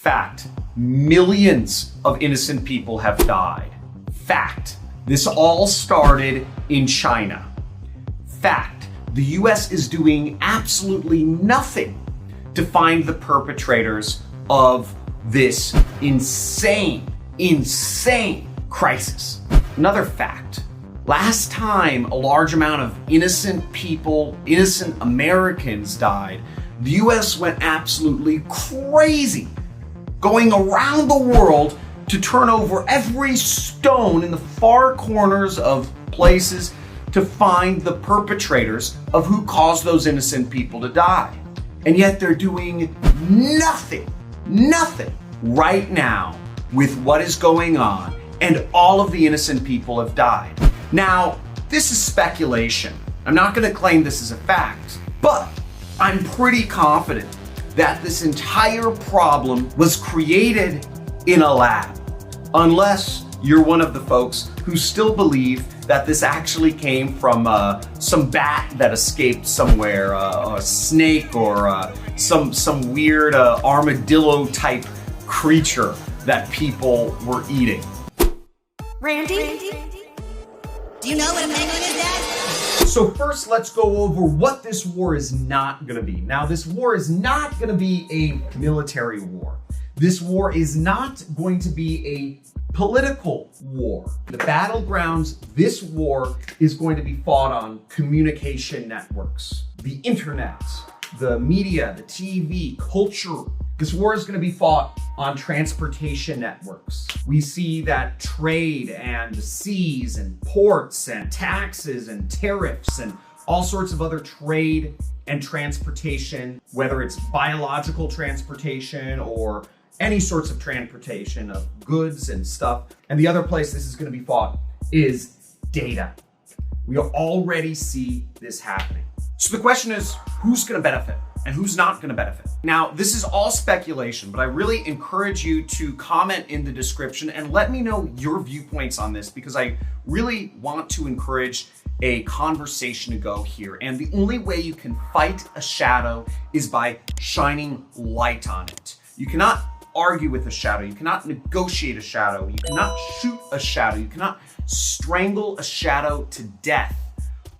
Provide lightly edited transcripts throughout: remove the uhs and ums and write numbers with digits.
Fact, millions of innocent people have died. Fact, this all started in China. Fact, the US is doing absolutely nothing to find the perpetrators of this insane crisis. Another fact, last time a large amount of innocent people, innocent Americans died, the US went absolutely crazy, going around the world to turn over every stone in the far corners of places to find the perpetrators of who caused those innocent people to die. And yet they're doing nothing right now with what is going on, and all of the innocent people have died. Now, this is speculation. I'm not going to claim this is a fact, but I'm pretty confident that this entire problem was created in a lab, unless you're one of the folks who still believe that this actually came from some bat that escaped somewhere, a snake, or some weird armadillo type creature that people were eating. Randy? Do you know what a penguin is, Dad? So first, let's go over what this war is not gonna be. Now, this war is not gonna be a military war. This war is not going to be a political war. The battlegrounds, this war is going to be fought on communication networks, the internet, the media, the TV, culture. This war is going to be fought on transportation networks. We see that trade and seas and ports and taxes and tariffs and all sorts of other trade and transportation, whether it's biological transportation or any sorts of transportation of goods and stuff. And the other place this is going to be fought is data. We already see this happening. So the question is, who's going to benefit and who's not going to benefit? Now, this is all speculation, but I really encourage you to comment in the description and let me know your viewpoints on this, because I really want to encourage a conversation to go here. And the only way you can fight a shadow is by shining light on it. You cannot argue with a shadow. You cannot negotiate a shadow. You cannot shoot a shadow. You cannot strangle a shadow to death.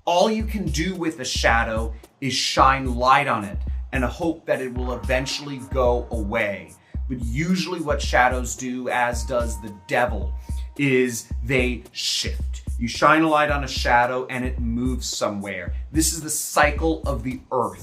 All you can do with a shadow is shine light on it and hope that it will eventually go away. But usually what shadows do, as does the devil, is they shift. You shine a light on a shadow and it moves somewhere. This is the cycle of the earth.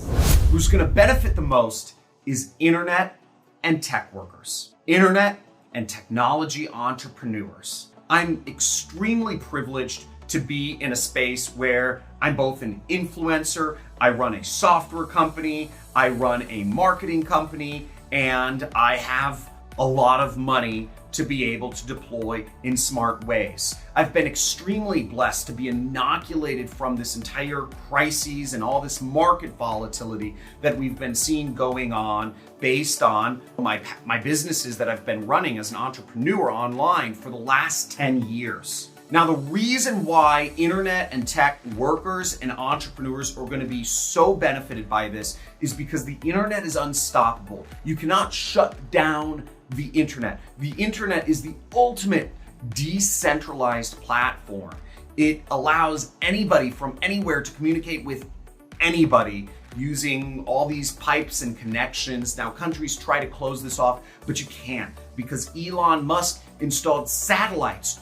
Who's going to benefit the most is internet and tech workers, internet and technology entrepreneurs. I'm extremely privileged to be in a space where I'm both an influencer, I run a software company, I run a marketing company, and I have a lot of money to be able to deploy in smart ways. I've been extremely blessed to be inoculated from this entire crises and all this market volatility that we've been seeing going on based on my businesses that I've been running as an entrepreneur online for the last 10 years. Now, the reason why internet and tech workers and entrepreneurs are going to be so benefited by this is because the internet is unstoppable. You cannot shut down the internet. The internet is the ultimate decentralized platform. It allows anybody from anywhere to communicate with anybody using all these pipes and connections. Now, countries try to close this off, but you can't, because Elon Musk installed satellites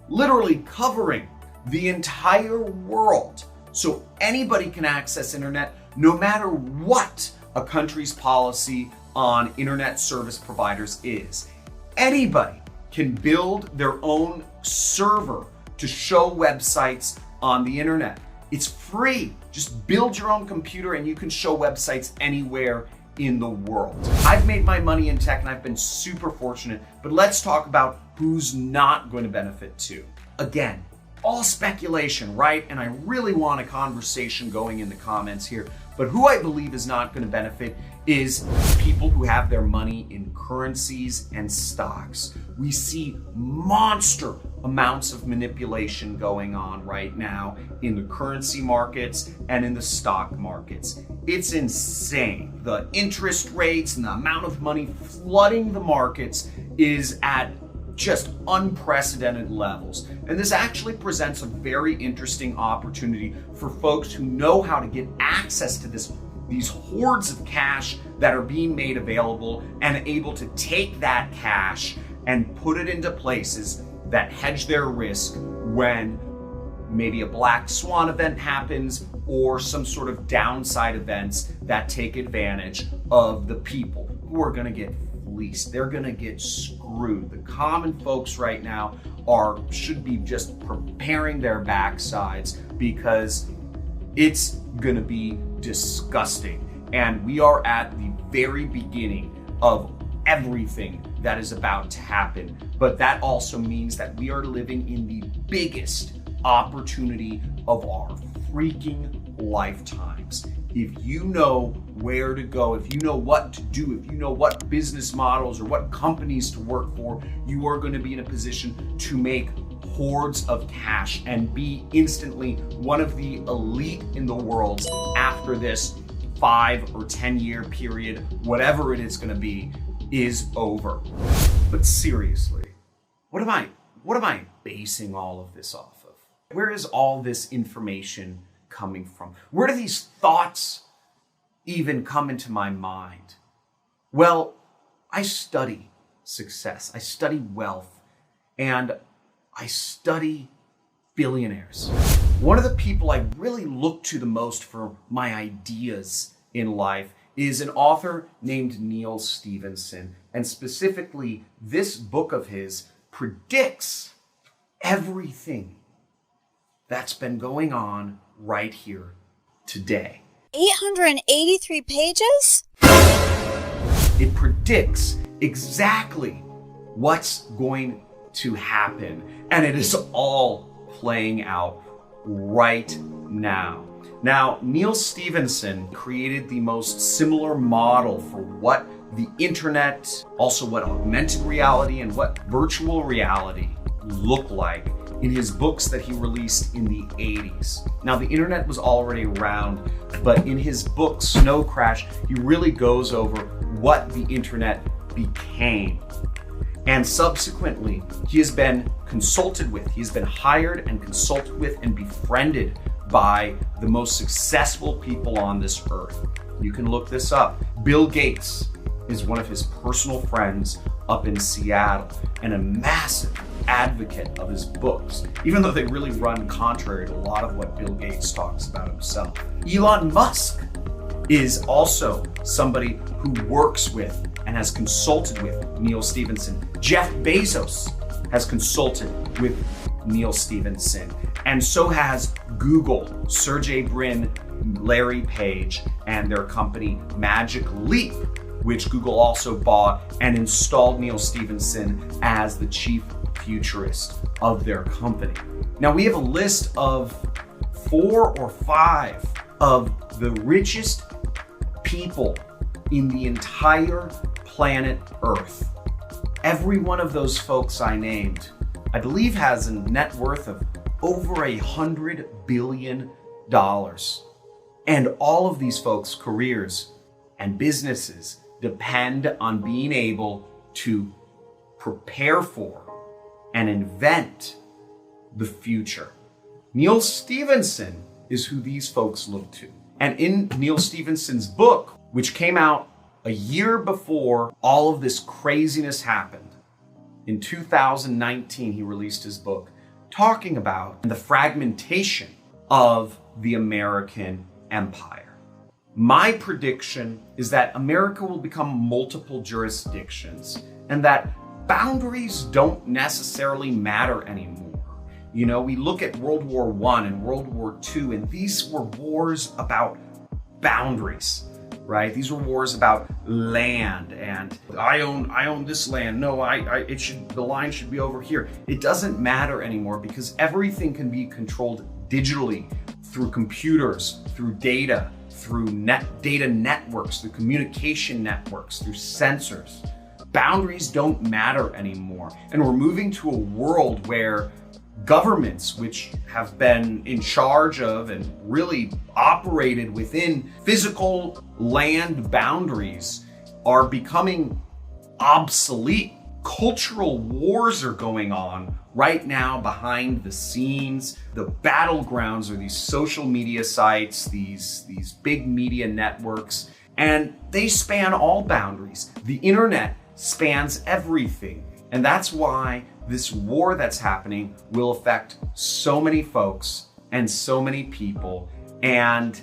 literally covering the entire world. So anybody can access internet no matter what a country's policy on internet service providers is. Anybody can build their own server to show websites on the internet. It's free. Just build your own computer and you can show websites anywhere in the world. I've made my money in tech and I've been super fortunate, but let's talk about who's not going to benefit too. Again, all speculation, right? And I really want a conversation going in the comments here, but who I believe is not going to benefit is people who have their money in currencies and stocks. We see monster amounts of manipulation going on right now in the currency markets and in the stock markets. It's insane. The interest rates and the amount of money flooding the markets is at just unprecedented levels. And this actually presents a very interesting opportunity for folks who know how to get access to these hordes of cash that are being made available and able to take that cash and put it into places that hedge their risk when maybe a black swan event happens or some sort of downside events that take advantage of the people who are gonna get fleeced. They're gonna get screwed. The common folks right now should be just preparing their backsides because it's gonna be disgusting. And we are at the very beginning of everything that is about to happen. But that also means that we are living in the biggest opportunity of our freaking lifetimes. If you know where to go, if you know what to do, if you know what business models or what companies to work for, you are going to be in a position to make hordes of cash and be instantly one of the elite in the world after this 5 or 10 year period, whatever it is going to be, is over. But seriously, what am I basing all of this off of? Where is all this information coming from? Where do these thoughts even come into my mind? Well, I study success, I study wealth, and I study billionaires. One of the people I really look to the most for my ideas in life is an author named Neal Stephenson. And specifically, this book of his predicts everything that's been going on right here today. 883 pages? It predicts exactly what's going to happen, and it is all playing out right now. Now, Neal Stephenson created the most similar model for what the internet, also what augmented reality and what virtual reality look like in his books that he released in the 80s. Now, the internet was already around, but in his book, Snow Crash, he really goes over what the internet became. And subsequently, he has been consulted with, he's been hired and consulted with and befriended by the most successful people on this earth. You can look this up. Bill Gates is one of his personal friends up in Seattle and a massive advocate of his books, even though they really run contrary to a lot of what Bill Gates talks about himself. Elon Musk is also somebody who works with and has consulted with Neal Stephenson. Jeff Bezos has consulted with Neal Stephenson, and so has Google, Sergey Brin, Larry Page, and their company Magic Leap, which Google also bought and installed Neal Stephenson as the chief futurist of their company. Now, we have a list of 4 or 5 of the richest people in the entire planet Earth. Every one of those folks I named, I believe, has a net worth of over $100 billion. And all of these folks' careers and businesses depend on being able to prepare for and invent the future. Neal Stephenson is who these folks look to. And in Neal Stephenson's book, which came out a year before all of this craziness happened, in 2019, he released his book talking about the fragmentation of the American empire. My prediction is that America will become multiple jurisdictions and that boundaries don't necessarily matter anymore. You know, we look at World War I and World War II, and these were wars about boundaries, right? These were wars about land and I own this land. No, the line should be over here. It doesn't matter anymore because everything can be controlled digitally through computers, through data, through data networks, through communication networks, through sensors. Boundaries don't matter anymore. And we're moving to a world where governments, which have been in charge of and really operated within physical land boundaries, are becoming obsolete. Cultural wars are going on right now behind the scenes. The battlegrounds are these social media sites, these big media networks, and they span all boundaries. The internet spans everything. And that's why this war that's happening will affect so many folks and so many people. And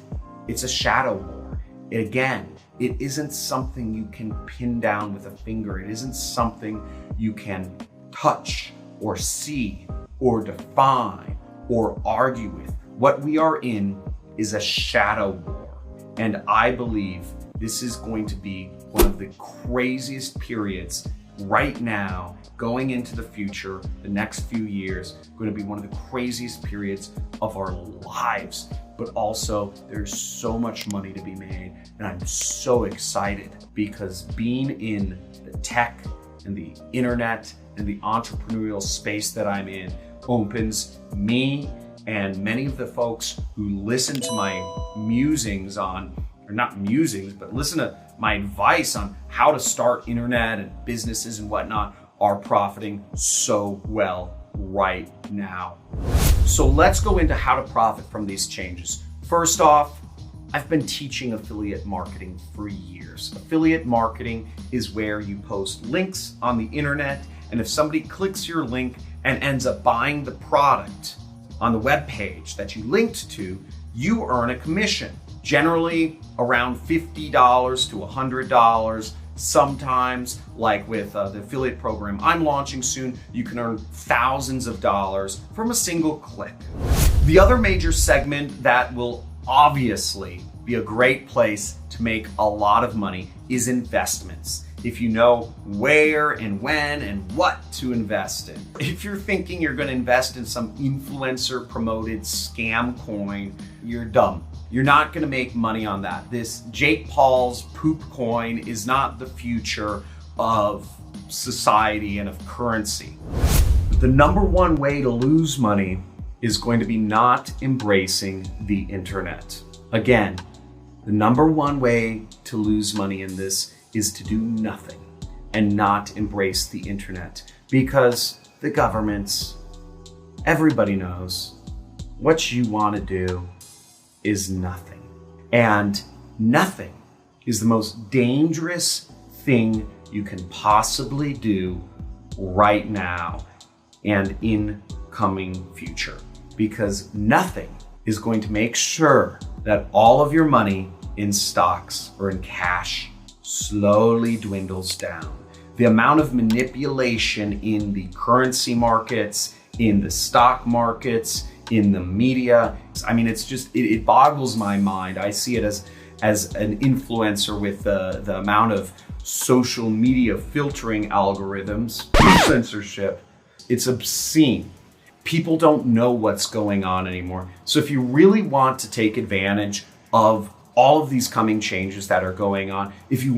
it's a shadow war. Again, it isn't something you can pin down with a finger. It isn't something you can touch or see or define or argue with. What we are in is a shadow war. And I believe this is going to be one of the craziest periods right now, going into the future, the next few years, going to be one of the craziest periods of our lives. But also, there's so much money to be made, and I'm so excited because being in the tech and the internet and the entrepreneurial space that I'm in opens me and many of the folks who listen to my musings on, or not musings, but listen to my advice on how to start internet and businesses and whatnot, are profiting so well right now. So let's go into how to profit from these changes. First off, I've been teaching affiliate marketing for years. Affiliate marketing is where you post links on the internet, and if somebody clicks your link and ends up buying the product on the web page that you linked to, you earn a commission. Generally around $50 to $100. Sometimes, like with the affiliate program I'm launching soon, you can earn thousands of dollars from a single click. The other major segment that will obviously be a great place to make a lot of money is investments. If you know where and when and what to invest in. If you're thinking you're going to invest in some influencer promoted scam coin, you're dumb. You're not going to make money on that. This Jake Paul's poop coin is not the future of society and of currency. The number one way to lose money is going to be not embracing the internet. Again, the number one way to lose money in this is to do nothing and not embrace the internet, because the governments, everybody knows what you want to do is nothing. And nothing is the most dangerous thing you can possibly do right now and in coming future, because nothing is going to make sure that all of your money in stocks or in cash slowly dwindles down. The amount of manipulation in the currency markets, in the stock markets, in the media, I mean, it's just, it boggles my mind. I see it as an influencer with the amount of social media filtering algorithms, censorship. It's obscene. People don't know what's going on anymore. So if you really want to take advantage of all of these coming changes that are going on, if you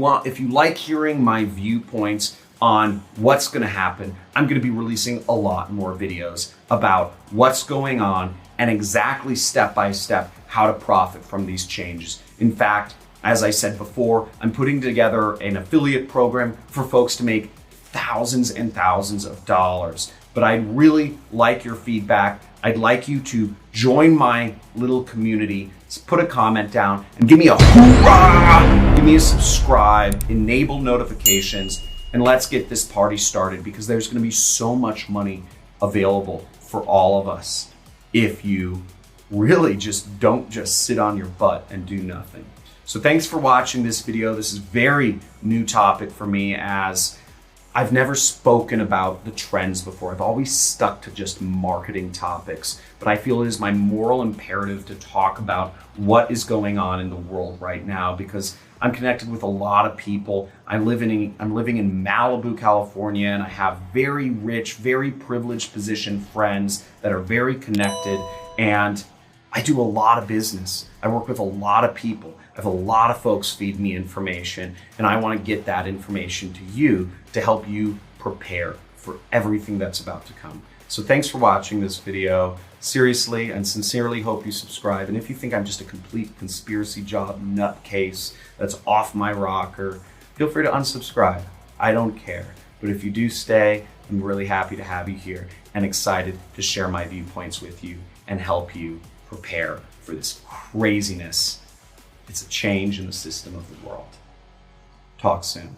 like hearing my viewpoints on what's going to happen, I'm going to be releasing a lot more videos about what's going on and exactly step by step how to profit from these changes. In fact, as I said before, I'm putting together an affiliate program for folks to make thousands and thousands of dollars. But I'd really like your feedback. I'd like you to join my little community. Put a comment down and give me a hoorah! Give me a subscribe, enable notifications, and let's get this party started, because there's going to be so much money available for all of us if you really just don't just sit on your butt and do nothing. So thanks for watching this video. This is a very new topic for me, as I've never spoken about the trends before. I've always stuck to just marketing topics, but I feel it is my moral imperative to talk about what is going on in the world right now, because I'm connected with a lot of people. I'm living in Malibu, California, and I have very rich, very privileged positioned friends that are very connected, and I do a lot of business. I work with a lot of people. I have a lot of folks feed me information, and I want to get that information to you to help you prepare for everything that's about to come. So thanks for watching this video. Seriously and sincerely hope you subscribe. And if you think I'm just a complete conspiracy job nutcase that's off my rocker, feel free to unsubscribe. I don't care. But if you do stay, I'm really happy to have you here and excited to share my viewpoints with you and help you prepare for this craziness. It's a change in the system of the world. Talk soon.